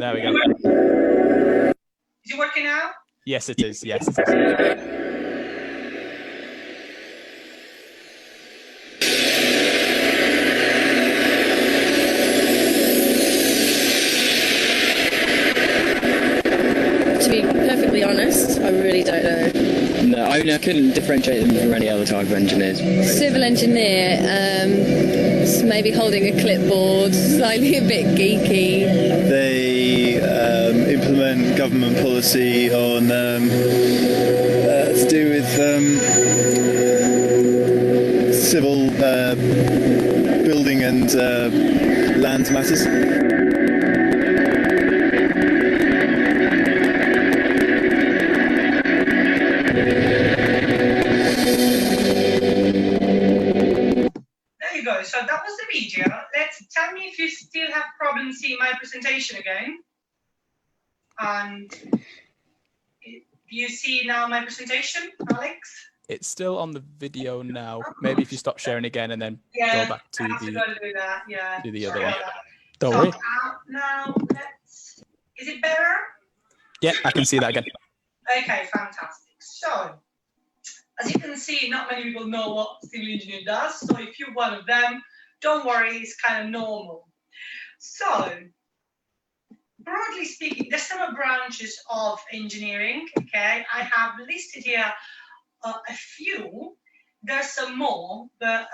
There we go. Is it working now? Yes, it is. Yes, it is. To be perfectly honest, I really don't know. No, I couldn't differentiate them from any other type of engineers. Civil engineer, maybe holding a clipboard, slightly a bit geeky. They implement government policy on to do with civil building and land matters. So that was the video. Tell me if you still have problems seeing my presentation again. And do you see now my presentation, Alex? It's still on the video now. Maybe if you stop sharing again and then go back to the other one. Don't worry. Now is it better? Yeah, I can see that again. Okay, fantastic. So, as you can see, not many people know what civil engineering does. So if you're one of them, don't worry, it's kind of normal. So, broadly speaking, there's several branches of engineering, okay? I have listed here a few. There's some more, but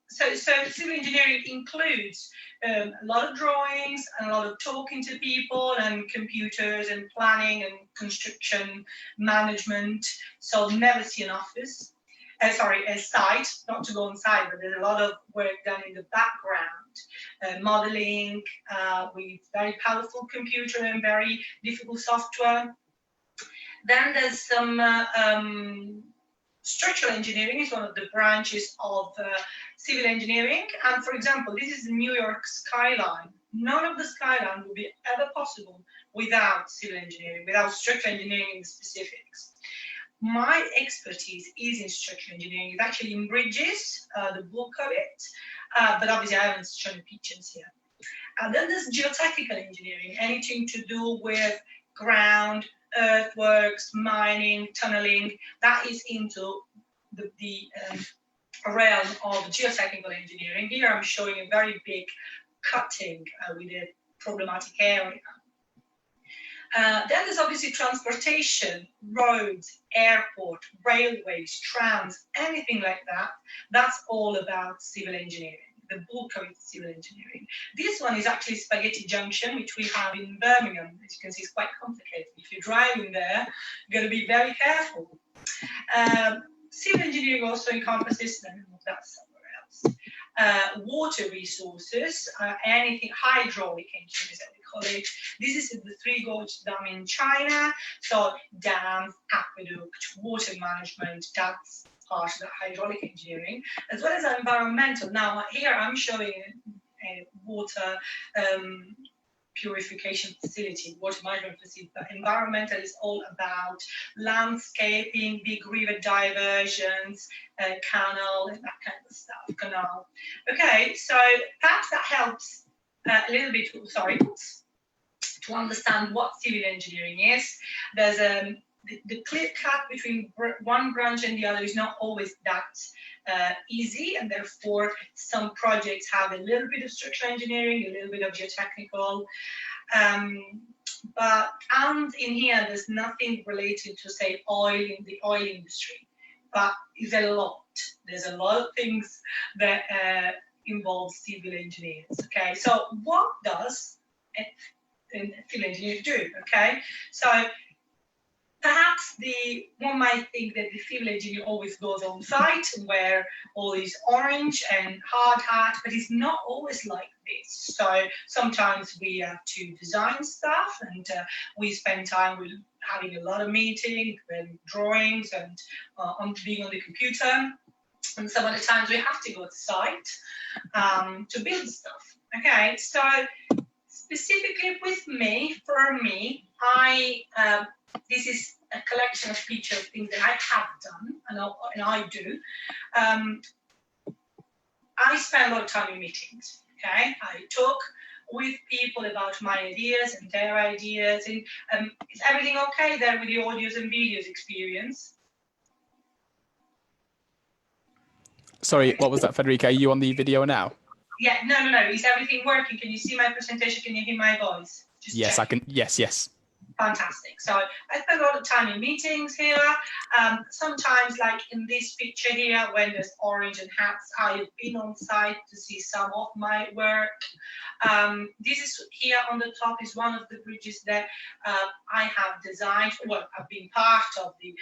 so civil engineering includes a lot of drawings and a lot of talking to people and computers and planning and construction management. So never see an office, a site, not to go on site, but there's a lot of work done in the background, modeling with very powerful computer and very difficult software. Then there's some structural engineering is one of the branches of civil engineering. And for example, this is the New York skyline. None of the skyline would be ever possible without civil engineering, without structural engineering in the specifics. My expertise is in structural engineering. It's actually in bridges, the bulk of it, but obviously I haven't shown pictures here. And then there's geotechnical engineering, anything to do with ground, earthworks, mining, tunneling. That is into the realm of geotechnical engineering. Here I'm showing a very big cutting with a problematic area. Then there's obviously transportation, roads, airport, railways, trams, anything like that. That's all about civil engineering. The bulk of it is civil engineering. This one is actually Spaghetti Junction, which we have in Birmingham. As you can see, it's quite complicated. If you're driving there, you're going to be very careful. Civil engineering also encompasses, let me move that somewhere else, water resources, anything, hydraulic engineering, as we call it. This is the Three Gorges Dam in China. So dams, aqueduct, water management, that's part of the hydraulic engineering, as well as environmental. Now here I'm showing a water purification facility, water management facility, but environmental is all about landscaping, big river diversions, canal, and that kind of stuff, canal. Okay, so perhaps that helps a little bit, to understand what civil engineering is. There's the clear cut between one branch and the other is not always that easy, and therefore some projects have a little bit of structural engineering, a little bit of geotechnical, and in here there's nothing related to, say, the oil industry, but it's a lot. There's a lot of things that involve civil engineers. Okay, so what does a civil engineer do? Okay, so perhaps one might think that the civil engineer always goes on site and wear all these orange and hard hat, but it's not always like this. So sometimes we have to design stuff, and we spend time with having a lot of meetings and drawings and being on the computer. And some of the times we have to go to site to build stuff. Okay, so specifically for me, this is a collection of pictures of things that I have done and I do. I spend a lot of time in meetings. Okay, I talk with people about my ideas and their ideas. And is everything okay there with the audios and videos experience? Sorry, what was that, Federica? Are you on the video now? Yeah, no. Is everything working? Can you see my presentation? Can you hear my voice? Just Yes, check. I can. Yes. Fantastic. So I spend a lot of time in meetings here. Sometimes, like in this picture here, when there's orange and hats, I have been on site to see some of my work. This is here on the top is one of the bridges that I have designed. Well, I've been part of the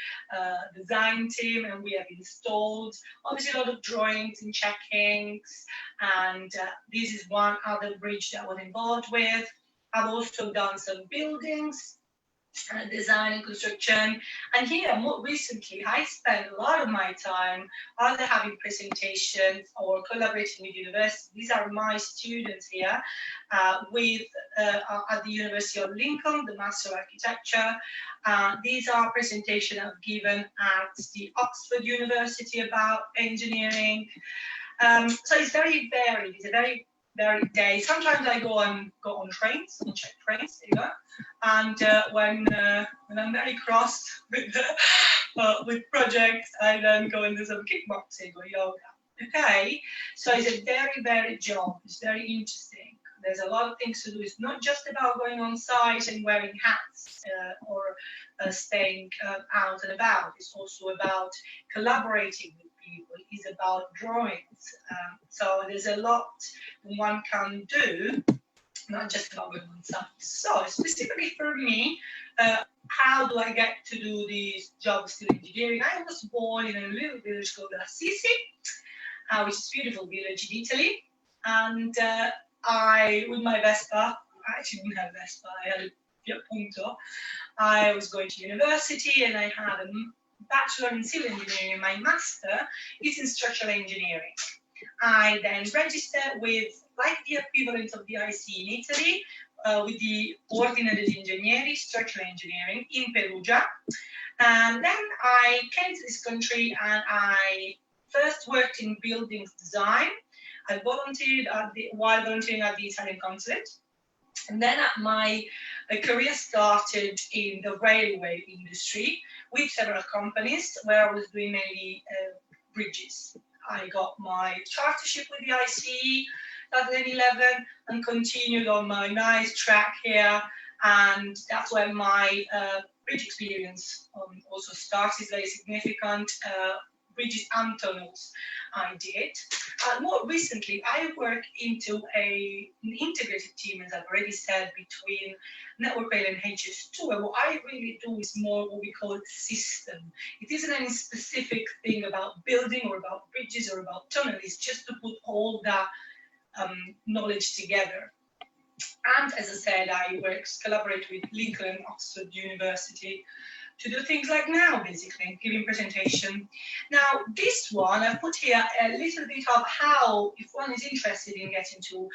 design team, and we have installed obviously a lot of drawings and checkings. And this is one other bridge that I was involved with. I've also done some buildings. Design and construction, and here more recently I spend a lot of my time either having presentations or collaborating with universities. These are my students here with at the University of Lincoln, the Master of Architecture. These are presentations I've given at the Oxford University about engineering. So it's very varied. It's a very varied day. Sometimes I go on trains and check trains. There you go. And when I'm very cross with projects, I then go and do some kickboxing or yoga. Okay, so it's a very varied job. It's very interesting. There's a lot of things to do. It's not just about going on site and wearing hats or staying out and about. It's also about collaborating with people. It's about drawings. So there's a lot one can do, not just about going on site. So specifically for me, how do I get to do this job of civil engineering? I was born in a little village called Assisi, which is a beautiful village in Italy. And I, with my Vespa, I actually didn't have Vespa, I had a Fiat Punto. I was going to university and I had a bachelor in civil engineering and my master is in structural engineering. I then registered with, like the equivalent of the IC in Italy, with the Ordine degli Ingegneri, structural engineering in Perugia. And then I came to this country and I first worked in buildings design. I volunteered while volunteering at the Italian consulate. And then my career started in the railway industry with several companies where I was doing mainly bridges. I got my chartership with the ICE, 2011, and continued on my nice track here. And that's where my bridge experience also started, very significant. Bridges and tunnels I did. More recently, I work into an integrated team, as I've already said, between Network Rail and HS2. And what I really do is more what we call system. It isn't any specific thing about building or about bridges or about tunnels. It's just to put all that knowledge together. And as I said, I collaborate with Lincoln and Oxford University to do things like now, basically, giving presentation. Now, this one, I've put here a little bit of how, if one is interested in getting to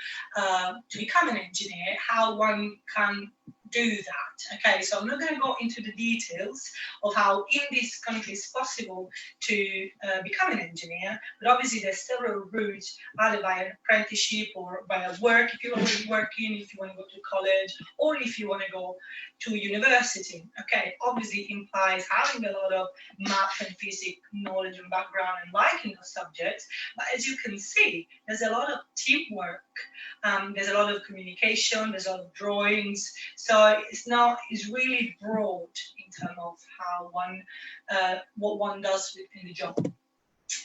become an engineer, how one can do that. Okay, so I'm not going to go into the details of how in this country it's possible to become an engineer, but obviously there's several routes, either by an apprenticeship or by a work, if you want to be working, if you want to go to college, or if you want to go to university. Okay, obviously it implies having a lot of math and physics knowledge and background and liking those subjects, but as you can see, there's a lot of teamwork, there's a lot of communication, there's a lot of drawings, so it's really broad in terms of how one, what one does within the job.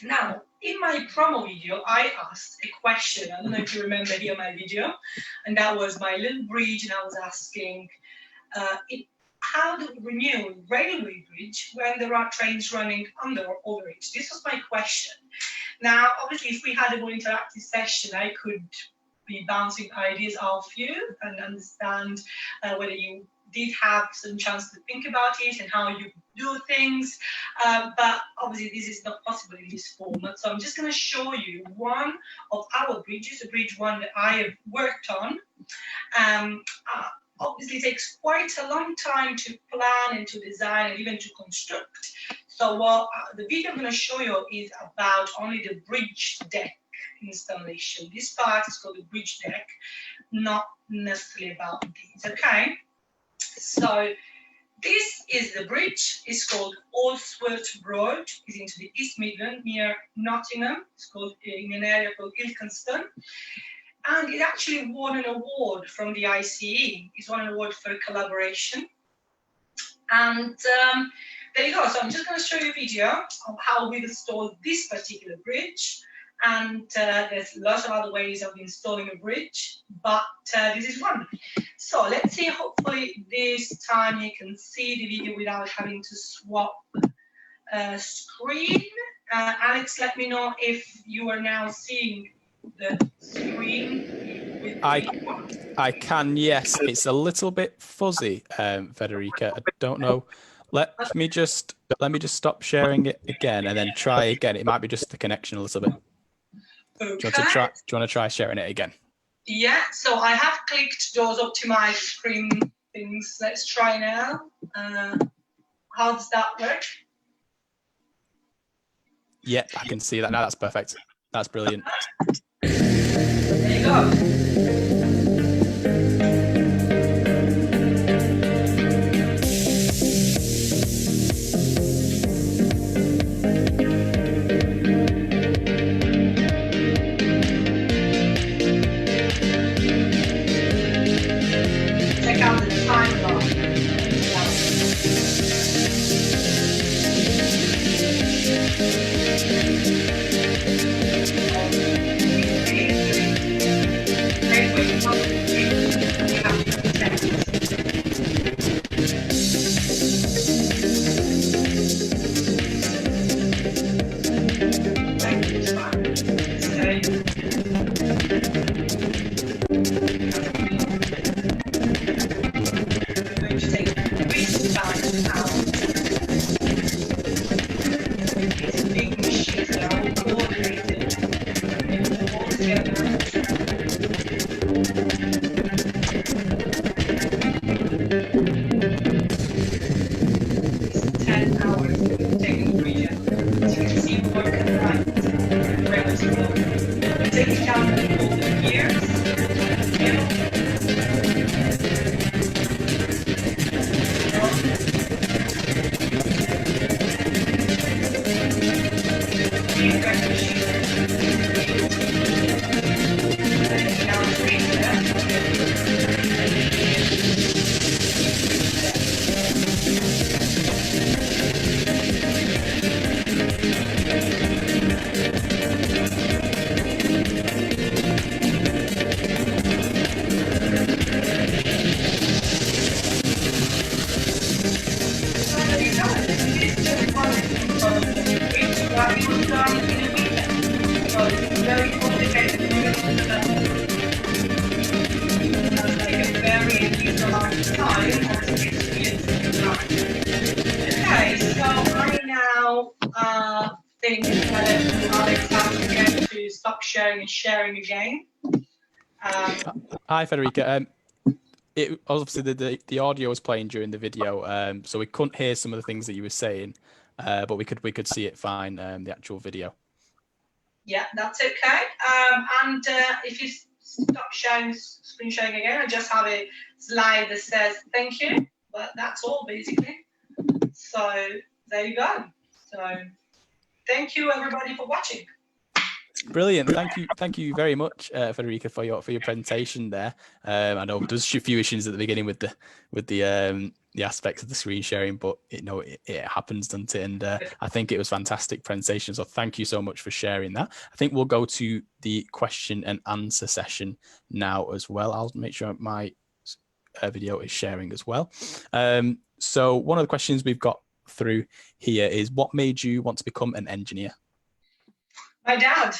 Now, in my promo video, I asked a question. I don't know if you remember here my video, and that was my little bridge, and I was asking, how do we renew a railway bridge when there are trains running under or over it? This was my question. Now, obviously, if we had a more interactive session, I could be bouncing ideas off you and understand whether you did have some chance to think about it and how you do things, but obviously this is not possible in this format. So I'm just going to show you one of our bridges, a bridge one that I have worked on. Obviously it takes quite a long time to plan and to design and even to construct. So what the video I'm going to show you is about only the bridge deck installation. This part is called the bridge deck. not necessarily about these. Okay, so this is the bridge. It's called Allsworth Broad. It's into the East Midlands near Nottingham. It's called in an area called Ilkeston. And it actually won an award from the ICE. It's won an award for collaboration. And there you go. So I'm just going to show you a video of how we've installed this particular bridge. And there's lots of other ways of installing a bridge, but this is one. So let's see, hopefully this time you can see the video without having to swap screen. Alex, let me know if you are now seeing the screen. With I can, yes. It's a little bit fuzzy, Federica. I don't know. Let me just stop sharing it again and then try again. It might be just the connection a little bit. Okay. Do you want to try sharing it again? Yeah, so I have clicked those optimize screen things. Let's try now. How does that work? Yeah, I can see that now. That's perfect. That's brilliant. There you go. Check out the time bar. Sharing again. Hi, Federica. It obviously the audio was playing during the video, so we couldn't hear some of the things that you were saying, but we could see it fine. The actual video. Yeah, that's okay. And if you stop screen sharing again, I just have a slide that says thank you. But that's all basically. So there you go. So thank you everybody for watching. Brilliant. Thank you very much, Federica, for your presentation there. I know there's a few issues at the beginning with the aspects of the screen sharing, but it happens, doesn't it? And I think it was fantastic presentation. So thank you so much for sharing that. I think we'll go to the question and answer session now as well. I'll make sure my video is sharing as well. So one of the questions we've got through here is, what made you want to become an engineer? My dad.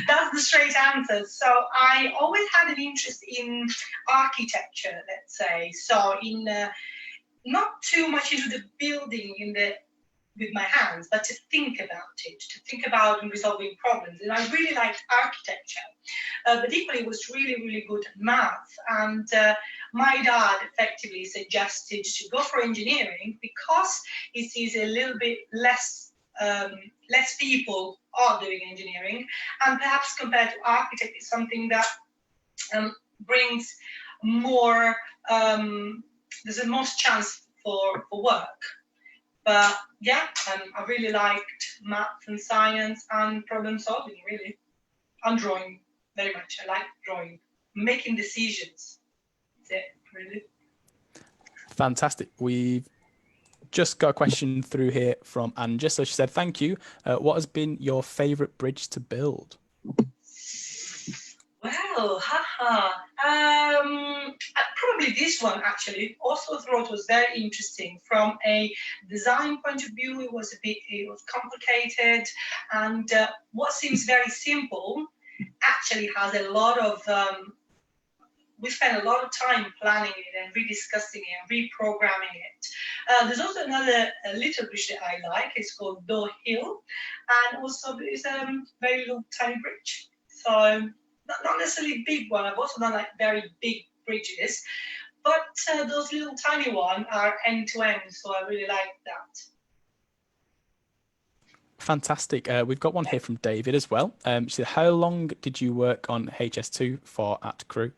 That's the straight answer. So I always had an interest in architecture, let's say. So in not too much into the building with my hands, but to think about it, to think about and resolving problems. And I really liked architecture, but equally was really, really good at math. And my dad effectively suggested to go for engineering because he sees a little bit less people are doing engineering, and perhaps compared to architect, it's something that brings more, there's the most chance for work. But yeah, I really liked math and science and problem solving, really. And drawing, very much. I like drawing. Making decisions. That's it, really. Fantastic. We've just got a question through here from Anja. So she said, thank you. What has been your favourite bridge to build? Well, probably this one actually. Also thought was very interesting from a design point of view. It was complicated, and what seems very simple actually has a lot of. We spent a lot of time planning it and rediscussing it and reprogramming it. There's also another little bridge that I like. It's called Doe Hill, and also it's a very little tiny bridge. So. Not necessarily big one. I've also done like very big bridges, but those little tiny ones are end to end, so I really like that. Fantastic. We've got one here from David as well. She said, how long did you work on HS2 for at Crewe?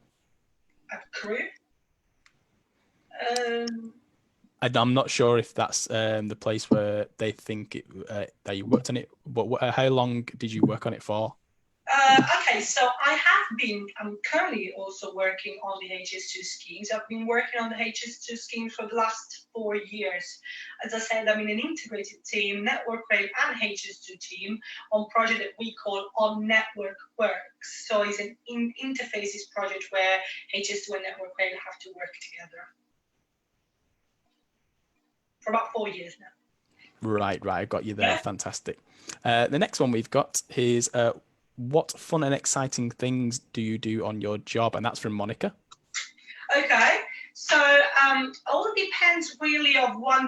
At Crewe? I'm not sure if that's the place where they think that you worked on it, but how long did you work on it for? Okay, so I'm currently also working on the HS2 schemes. I've been working on the HS2 schemes for the last 4 years. As I said, I'm in an integrated team, Network Rail and HS2 team on a project that we call On Network Works. So it's an interfaces project where HS2 and Network Rail have to work together. For about 4 years now. Right, I got you there. Yeah. Fantastic. The next one we've got is what fun and exciting things do you do on your job? And that's from Monica. Okay, so all depends really of one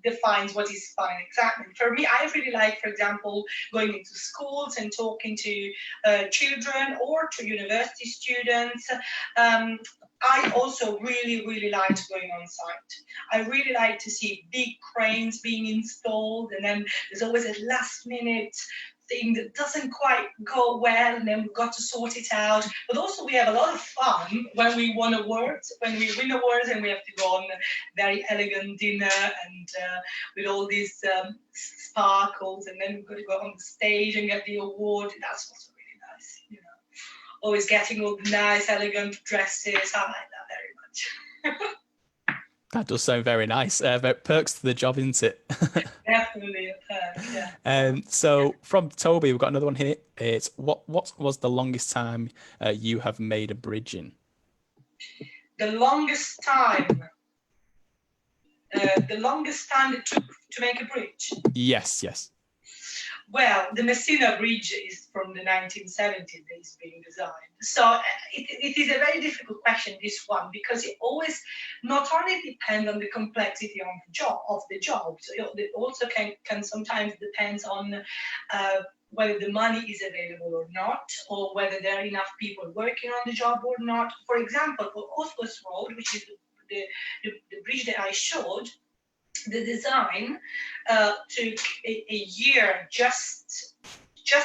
defines what is fun exactly. For me, I really like, for example, going into schools and talking to children or to university students. I also really like going on site. I really like to see big cranes being installed, and then there's always a last minute thing that doesn't quite go well, and then we've got to sort it out. But also we have a lot of fun when we win awards, and we have to go on a very elegant dinner and with all these sparkles, and then we've got to go on the stage and get the award. That's also really nice, you know. Always getting all the nice, elegant dresses. I like that very much. That does sound very nice. Perks to the job, isn't it? Definitely a perk, yeah. So from Toby, we've got another one here. It's what was the longest time you have made a bridge in? The longest time it took to make a bridge? Yes. Well, the Messina Bridge is from the 1970s that is being designed. So it is a very difficult question, this one, because it always not only depends on the complexity of the job, so it also can sometimes depend on whether the money is available or not, or whether there are enough people working on the job or not. For example, for Oslos Road, which is the bridge that I showed, the design took a year, just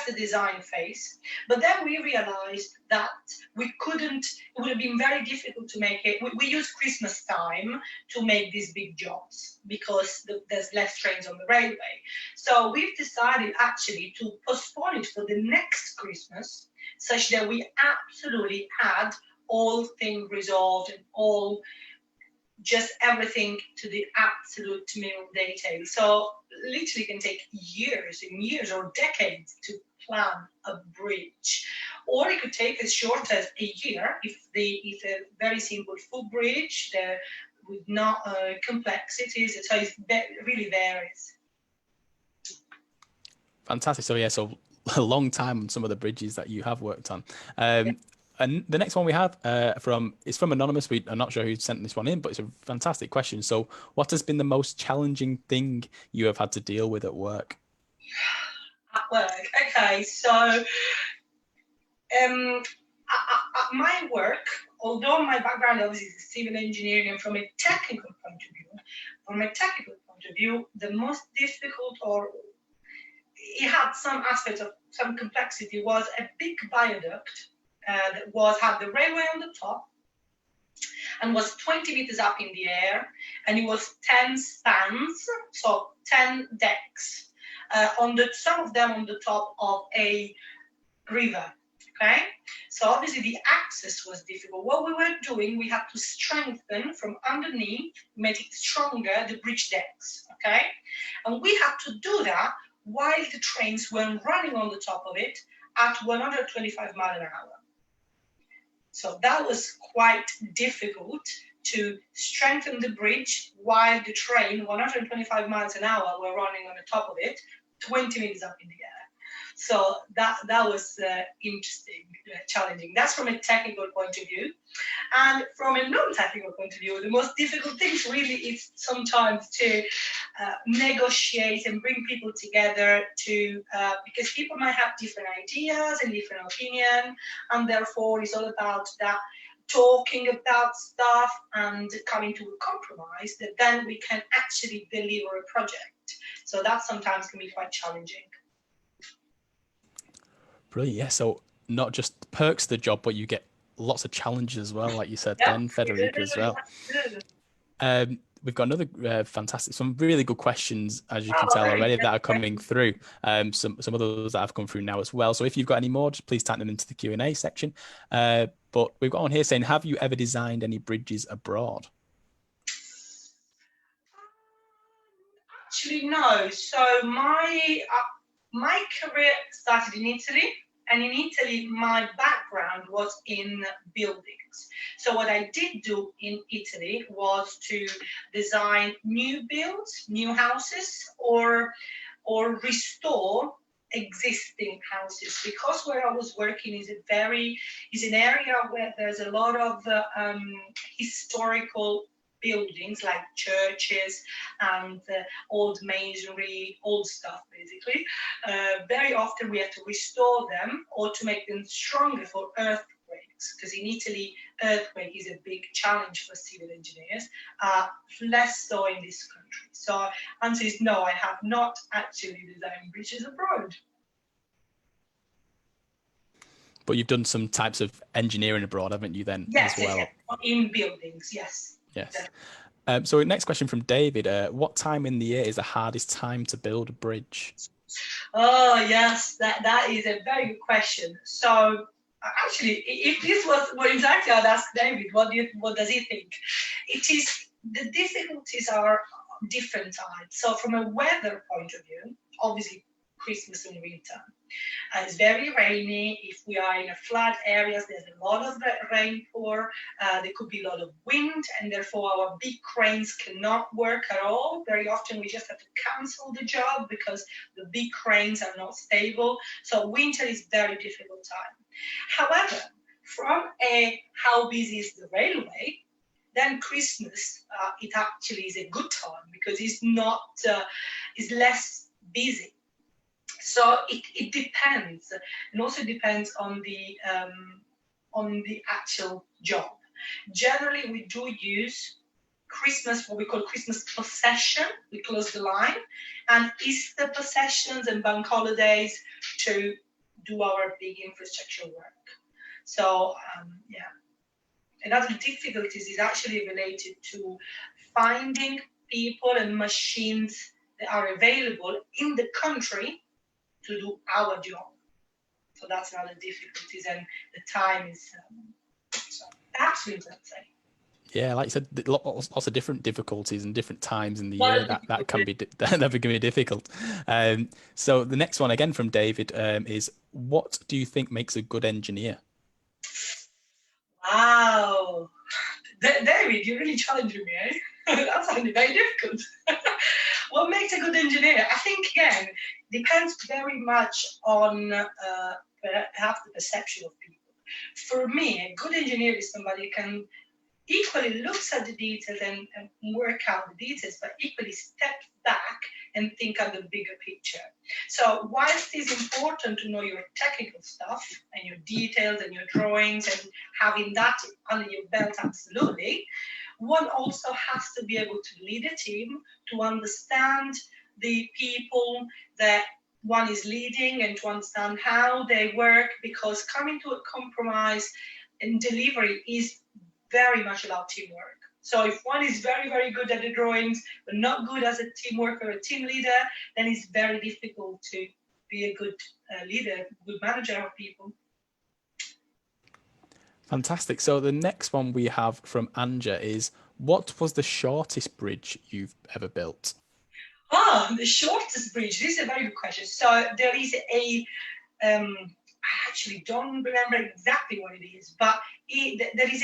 the design phase. But then we realized that we couldn't, it would have been very difficult to make it. We use Christmas time to make these big jobs because there's less trains on the railway. So we've decided actually to postpone it for the next Christmas, such that we absolutely had all things resolved and all just everything to the absolute minimum detail. So literally can take years and years or decades to plan a bridge. Or it could take as short as a year if it's a very simple footbridge with no complexities. So it really varies. Fantastic. So so a long time on some of the bridges that you have worked on. And the next one we have is from Anonymous. I'm not sure who sent this one in, but it's a fantastic question. So what has been the most challenging thing you have had to deal with at work? At work, okay. So my work, although my background obviously is civil engineering, and from a technical point of view, the most difficult, or it had some aspects of some complexity, was a big viaduct that had the railway on the top and was 20 meters up in the air, and it was 10 spans, so 10 decks, some of them on the top of a river. Okay, so obviously the access was difficult. What we were doing, we had to strengthen from underneath, make it stronger, the bridge decks. Okay, and we had to do that while the trains were running on the top of it at 125 miles an hour. So that was quite difficult to strengthen the bridge while the train, 125 miles an hour, were running on the top of it, 20 meters up in the air. So that was interesting, challenging. That's from a technical point of view. And from a non-technical point of view, the most difficult things really is sometimes to negotiate and bring people together because people might have different ideas and different opinion, and therefore it's all about that talking about stuff and coming to a compromise that then we can actually deliver a project. So that sometimes can be quite challenging. Brilliant. Yeah. So not just the perks of the job, but you get lots of challenges as well, like you said, Yeah. then Federica as well. We've got another some really good questions, as you can tell already, that are coming through. Some of those that have come through now as well. So if you've got any more, just please type them into the Q&A section. But we've got one here saying, have you ever designed any bridges abroad? Actually, no. So my career started in Italy, and in Italy, my background was in buildings. So what I did do in Italy was to design new builds, new houses, or restore existing houses, because where I was working is an area where there's a lot of historical buildings like churches and old masonry, old stuff basically. Very often we had to restore them or to make them stronger for earthquakes, because in Italy earthquake is a big challenge for civil engineers, less so in this country. So answer is no, I have not actually designed bridges abroad. But you've done some types of engineering abroad, haven't you then? Yes, as well? yes. In buildings, yes. Yes. So next question from David. What time in the year is the hardest time to build a bridge? Oh, yes, that is a very good question. So actually, if this was what exactly I'd ask David, what does he think? The difficulties are different types. So from a weather point of view, obviously Christmas and winter. It's very rainy. If we are in a flat areas, there's a lot of rainpour. There could be a lot of wind, and therefore our big cranes cannot work at all. Very often we just have to cancel the job because the big cranes are not stable. So winter is very difficult time. However, from how busy is the railway, then Christmas, it actually is a good time because it's less busy. So it depends, and also depends on the actual job. Generally, we do use Christmas, what we call Christmas procession. We close the line, and Easter processions and bank holidays to do our big infrastructure work. So yeah. Another difficulties is actually related to finding people and machines that are available in the country to do our job. So that's another difficulties, and the time is absolutely insane. Yeah, like you said, lots of different difficulties and different times in the year that can be difficult. So the next one again from David is, what do you think makes a good engineer? Wow, David, you're really challenging me, eh? That sounded very difficult. What makes a good engineer? I think, again, depends very much on perhaps the perception of people. For me, a good engineer is somebody who can equally looks at the details and work out the details, but equally step back and think of the bigger picture. So whilst it's important to know your technical stuff and your details and your drawings and having that under your belt, absolutely, one also has to be able to lead a team, to understand the people that one is leading and to understand how they work, because coming to a compromise and delivery is very much about teamwork. So if one is very, very good at the drawings, but not good as a team worker or a team leader, then it's very difficult to be a good leader, good manager of people. Fantastic. So the next one we have from Anja is, what was the shortest bridge you've ever built? The shortest bridge. This is a very good question. So there is a, I actually don't remember exactly what it is, but there is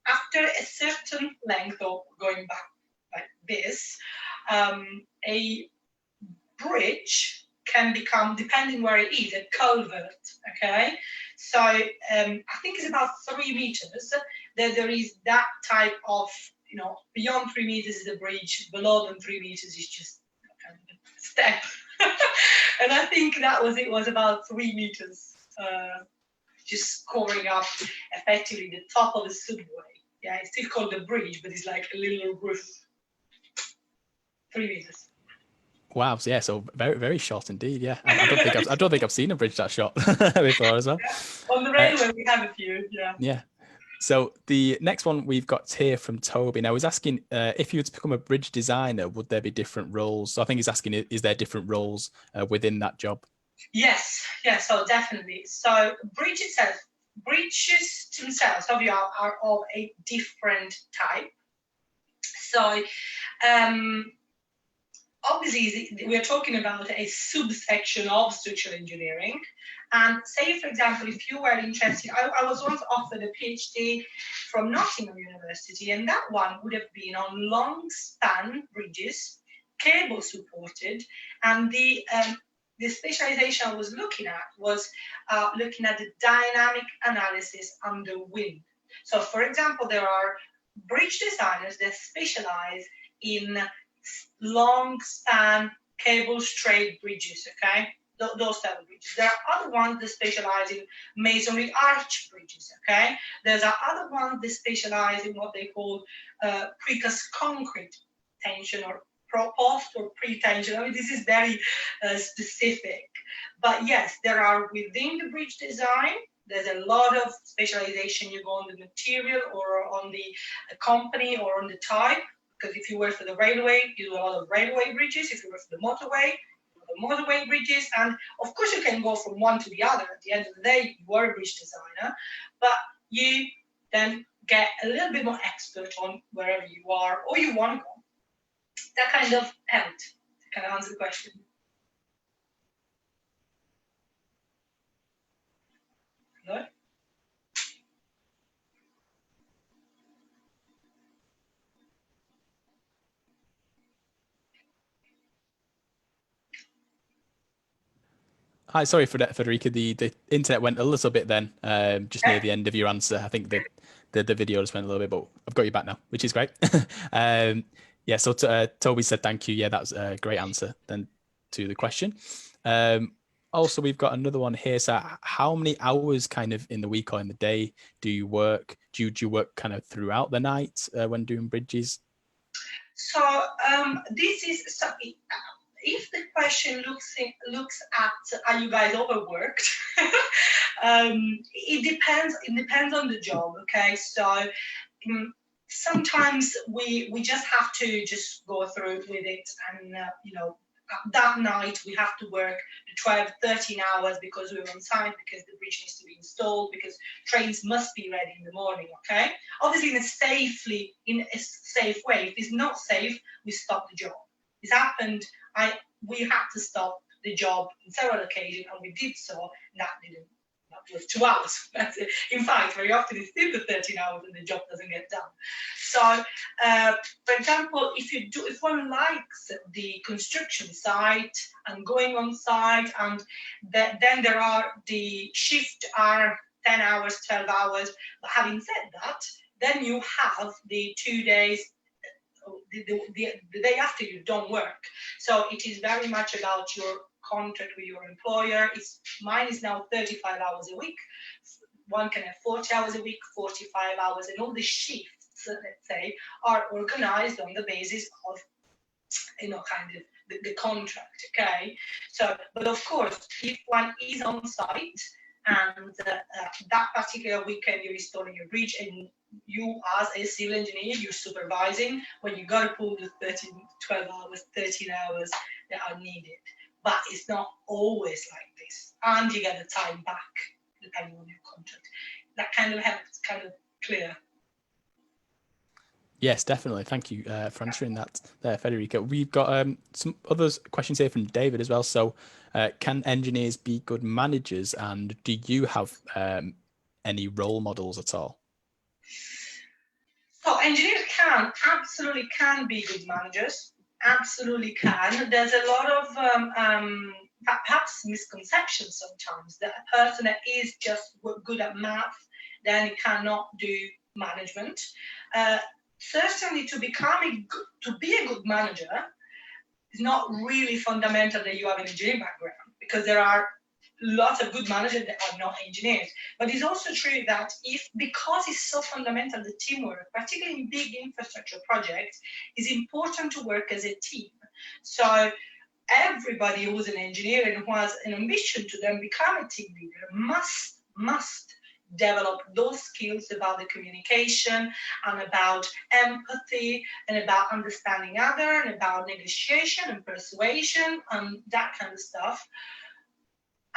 after a certain length of going back like this, a bridge can become, depending where it is, a culvert. Okay, so I think it's about 3 meters. There is that type of, beyond 3 meters is a bridge, below than 3 meters is just kind of a step. And I think that was about 3 meters, just covering up effectively the top of the subway. Yeah, it's still called a bridge, but it's like a little roof. 3 meters. Wow, yeah, so very, very short indeed. Yeah, I don't think I've seen a bridge that short before as well. On the railway, we have a few. Yeah. Yeah. So the next one we've got here from Toby. Now, he's asking if you were to become a bridge designer, would there be different roles? So I think he's asking, is there different roles within that job? Yes, so definitely. So bridges themselves are of a different type. So obviously we're talking about a subsection of structural engineering. And say, for example, if you were interested, I was once offered a PhD from Nottingham University, and that one would have been on long span bridges, cable supported, and the specialization I was looking at was looking at the dynamic analysis under wind. So, for example, there are bridge designers that specialize in long span cable straight bridges, okay? Those type of bridges. There are other ones that specialize in masonry arch bridges, okay? There's other ones that specialize in what they call precast concrete tension or post or pre-tension. I mean, this is very specific. But yes, there are within the bridge design, there's a lot of specialization. You go on the material or on the company or on the type. Because if you work for the railway, you do a lot of railway bridges. If you work for the motorway bridges. And of course, you can go from one to the other. At the end of the day, you are a bridge designer, but you then get a little bit more expert on wherever you are or you want to go. That kind of helped to kind of answer the question. Hello? Hi, sorry for that, Federica. The internet went a little bit then, just near the end of your answer. I think the video just went a little bit, but I've got you back now, which is great. Yeah, so Toby said thank you. Yeah, that was a great answer then to the question. Also, we've got another one here. So how many hours kind of in the week or in the day do you work? Do you work kind of throughout the night when doing bridges? So this is something. If the question looks at are you guys overworked, it depends. It depends on the job. Okay, so sometimes we just have to just go through with it, and that night we have to work 12, 13 hours because we're on site, because the bridge needs to be installed, because trains must be ready in the morning. Okay, obviously in a safe way. If it's not safe, we stop the job. It's happened. We had to stop the job on several occasions, and we did so. That was 2 hours. In fact, very often it's still the 13 hours and the job doesn't get done. So, for example, if one likes the construction site and going on site, and then there are the shift are 10 hours, 12 hours. But having said that, then you have the 2 days. The day after you don't work. So it is very much about your contract with your employer. Mine is now 35 hours a week. One can have 40 hours a week, 45 hours, and all the shifts, let's say, are organized on the basis of kind of the contract. Okay, so but of course, if one is on site and that particular weekend you're installing a bridge and you as a civil engineer, you're supervising, when you got to pull the 12 hours, 13 hours that are needed. But it's not always like this. And you get the time back, depending on your contract. That kind of helps, kind of clear. Yes, definitely. Thank you for answering that there, Federica. We've got some other questions here from David as well. So can engineers be good managers, and do you have any role models at all? So engineers absolutely can be good managers, absolutely can. There's a lot of perhaps misconceptions sometimes that a person that is just good at math, then he cannot do management. Certainly to be a good manager, it's not really fundamental that you have an engineering background, because there are lots of good managers that are not engineers. But it's also true that because it's so fundamental, the teamwork, particularly in big infrastructure projects, is important to work as a team. So everybody who's an engineer and who has an ambition to then become a team leader must develop those skills about the communication and about empathy and about understanding other and about negotiation and persuasion and that kind of stuff,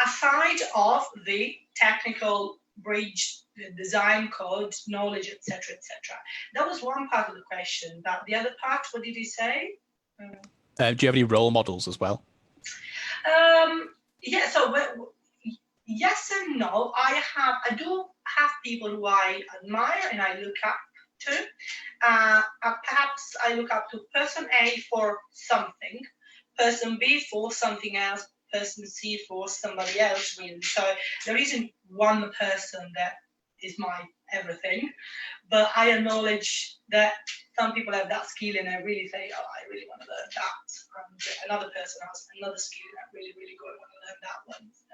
aside of the technical bridge, the design code, knowledge, etc., etc. That was one part of the question, but the other part, what did he say? Do you have any role models as well? Yeah, so yes and no. I do have people who I admire and I look up to. Perhaps I look up to person A for something, person B for something else, person C for somebody else, really. So there isn't one person that is my everything, but I acknowledge that some people have that skill and I really say, oh, I really want to learn that. And another person has another skill and I really, really want to learn that one instead.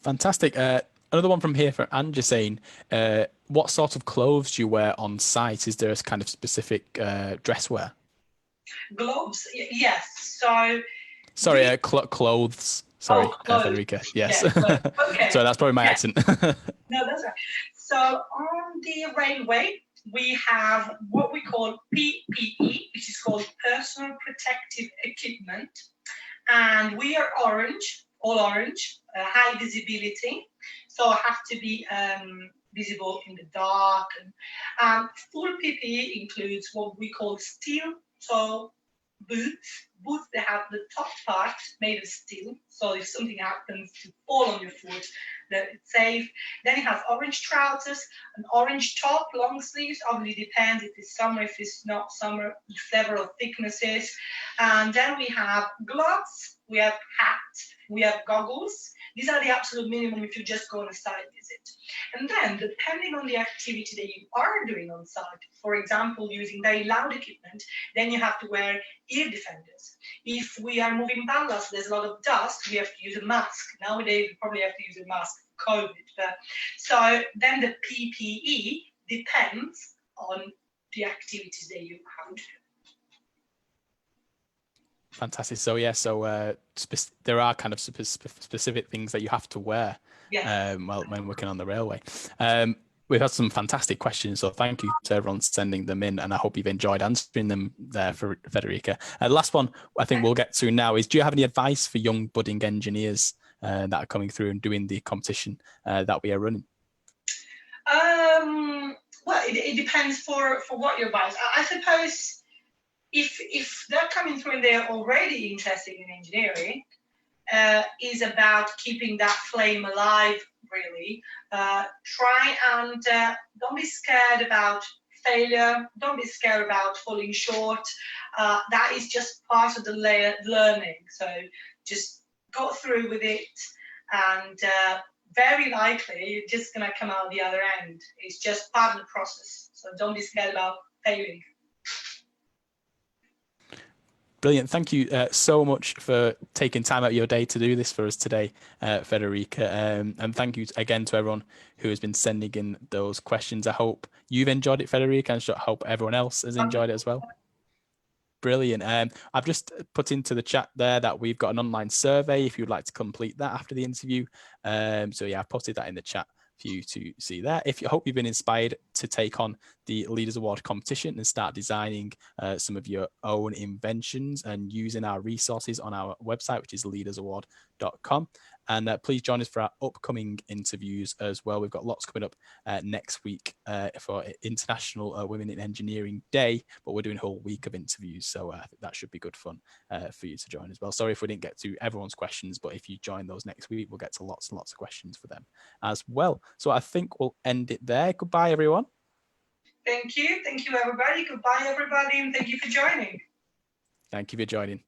Fantastic. Another one from here for Anja saying, what sort of clothes do you wear on site? Is there a kind of specific dress wear? Gloves, yes. So sorry, clothes. Sorry, Federica. Yes. Yeah, okay. So that's probably my accent. No, that's right. So on the railway, we have what we call PPE, which is called personal protective equipment. And we are orange, all orange, high visibility. So have to be visible in the dark. And full PPE includes what we call steel toe boots. Boots that have the top part made of steel. So if something happens to fall on your foot, that it's safe. Then it has orange trousers, an orange top, long sleeves. Obviously depends if it's summer, if it's not summer, several thicknesses. And then we have gloves, we have hats, we have goggles. These are the absolute minimum if you just go on a site visit. And then, depending on the activity that you are doing on site, for example, using very loud equipment, then you have to wear ear defenders. If we are moving ballast, there's a lot of dust, we have to use a mask. Nowadays, we probably have to use a mask for COVID. So then the PPE depends on the activities that you have to do. Fantastic. So yeah, there are kind of specific things that you have to wear when working on the railway. We've had some fantastic questions, so thank you to everyone sending them in, and I hope you've enjoyed answering them there for Federica. The last one I think we'll get to now is, do you have any advice for young budding engineers that are coming through and doing the competition that we are running? Well, it depends for what your advice. I suppose if they're coming through and they're already interested in engineering, is about keeping that flame alive, really. Try and don't be scared about failure. Don't be scared about falling short. That is just part of the learning. So just go through with it, and very likely you're just going to come out the other end. It's just part of the process. So don't be scared about failing. Brilliant. Thank you so much for taking time out of your day to do this for us today, Federica. And thank you again to everyone who has been sending in those questions. I hope you've enjoyed it, Federica, and I hope everyone else has enjoyed it as well. Brilliant. I've just put into the chat there that we've got an online survey if you'd like to complete that after the interview. So yeah, I've posted that in the chat for you to see there. If you hope you've been inspired to take on the Leaders Award competition and start designing some of your own inventions and using our resources on our website, which is leadersaward.com. And please join us for our upcoming interviews as well. We've got lots coming up next week for International Women in Engineering Day, but we're doing a whole week of interviews. So I think that should be good fun for you to join as well. Sorry if we didn't get to everyone's questions, but if you join those next week, we'll get to lots and lots of questions for them as well. So I think we'll end it there. Goodbye, everyone. Thank you. Thank you, everybody. Goodbye, everybody. And thank you for joining. Thank you for joining.